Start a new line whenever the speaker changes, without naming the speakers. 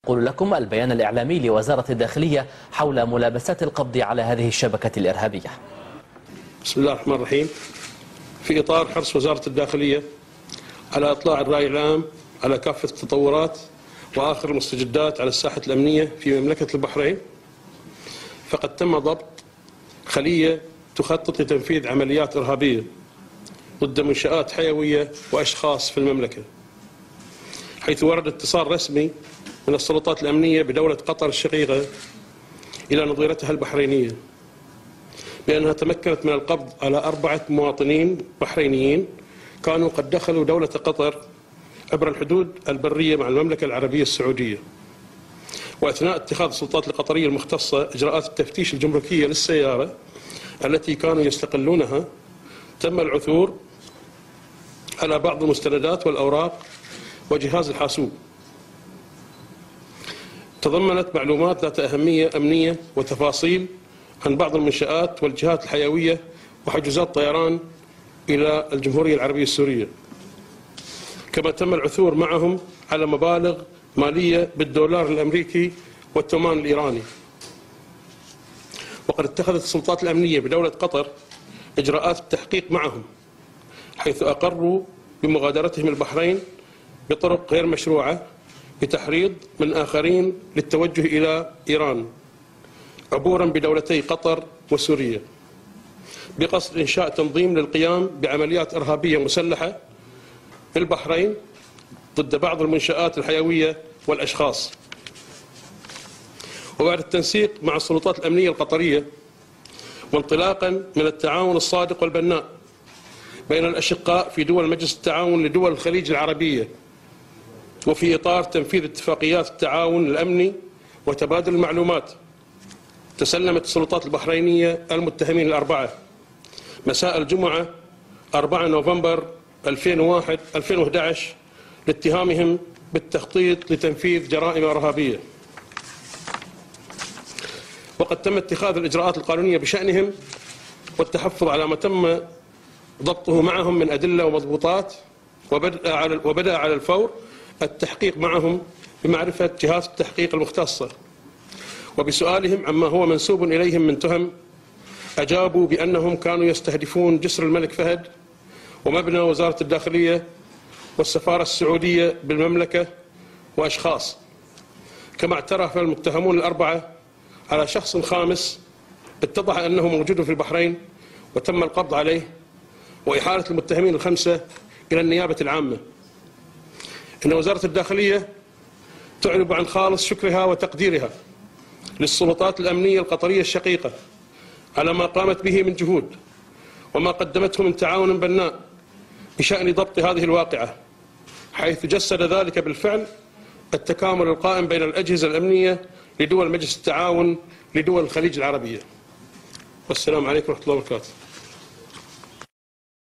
أقول لكم البيان الإعلامي لوزارة الداخلية حول ملابسات القبض على هذه الشبكة الإرهابية.
بسم الله الرحمن الرحيم. في إطار حرص وزارة الداخلية على إطلاع الرأي العام على كافة التطورات وآخر المستجدات على الساحة الأمنية في مملكة البحرين، فقد تم ضبط خلية تخطط لتنفيذ عمليات إرهابية ضد منشآت حيوية وأشخاص في المملكة، حيث ورد اتصال رسمي من السلطات الأمنية بدولة قطر الشقيقة إلى نظيرتها البحرينية بأنها تمكنت من القبض على 4 مواطنين بحرينيين كانوا قد دخلوا دولة قطر عبر الحدود البرية مع المملكة العربية السعودية. وأثناء اتخاذ السلطات القطرية المختصة إجراءات التفتيش الجمركية للسيارة التي كانوا يستقلونها، تم العثور على بعض المستندات والأوراق وجهاز الحاسوب تضمنت معلومات ذات أهمية أمنية وتفاصيل عن بعض المنشآت والجهات الحيوية وحجوزات طيران إلى الجمهورية العربية السورية، كما تم العثور معهم على مبالغ مالية بالدولار الأمريكي والتومان الإيراني. وقد اتخذت السلطات الأمنية بدولة قطر إجراءات التحقيق معهم، حيث أقروا بمغادرتهم البحرين بطرق غير مشروعة بتحريض من آخرين للتوجه إلى إيران عبورا بدولتي قطر وسوريا، بقصد إنشاء تنظيم للقيام بعمليات إرهابية مسلحة في البحرين ضد بعض المنشآت الحيوية والأشخاص. وبعد التنسيق مع السلطات الأمنية القطرية وانطلاقا من التعاون الصادق والبناء بين الأشقاء في دول مجلس التعاون لدول الخليج العربية، وفي إطار تنفيذ اتفاقيات التعاون الأمني وتبادل المعلومات، تسلمت السلطات البحرينية المتهمين ال4 مساء الجمعة 4 نوفمبر 2011 لاتهامهم بالتخطيط لتنفيذ جرائم إرهابية، وقد تم اتخاذ الإجراءات القانونية بشأنهم والتحفظ على ما تم ضبطه معهم من أدلة ومضبوطات، وبدأ على الفور التحقيق معهم بمعرفة جهات التحقيق المختصة، وبسؤالهم عما هو منسوب إليهم من تهم أجابوا بأنهم كانوا يستهدفون جسر الملك فهد ومبنى وزارة الداخلية والسفارة السعودية بالمملكة وأشخاص. كما اعترف المتهمون ال4 على شخص خامس اتضح أنه موجود في البحرين وتم القبض عليه وإحالة المتهمين ال5 إلى النيابة العامة. إن وزارة الداخلية تعرب عن خالص شكرها وتقديرها للسلطات الأمنية القطرية الشقيقة على ما قامت به من جهود وما قدمته من تعاون بناء بشأن ضبط هذه الواقعة، حيث جسد ذلك بالفعل التكامل القائم بين الأجهزة الأمنية لدول مجلس التعاون لدول الخليج العربية. والسلام عليكم ورحمة الله وبركاته.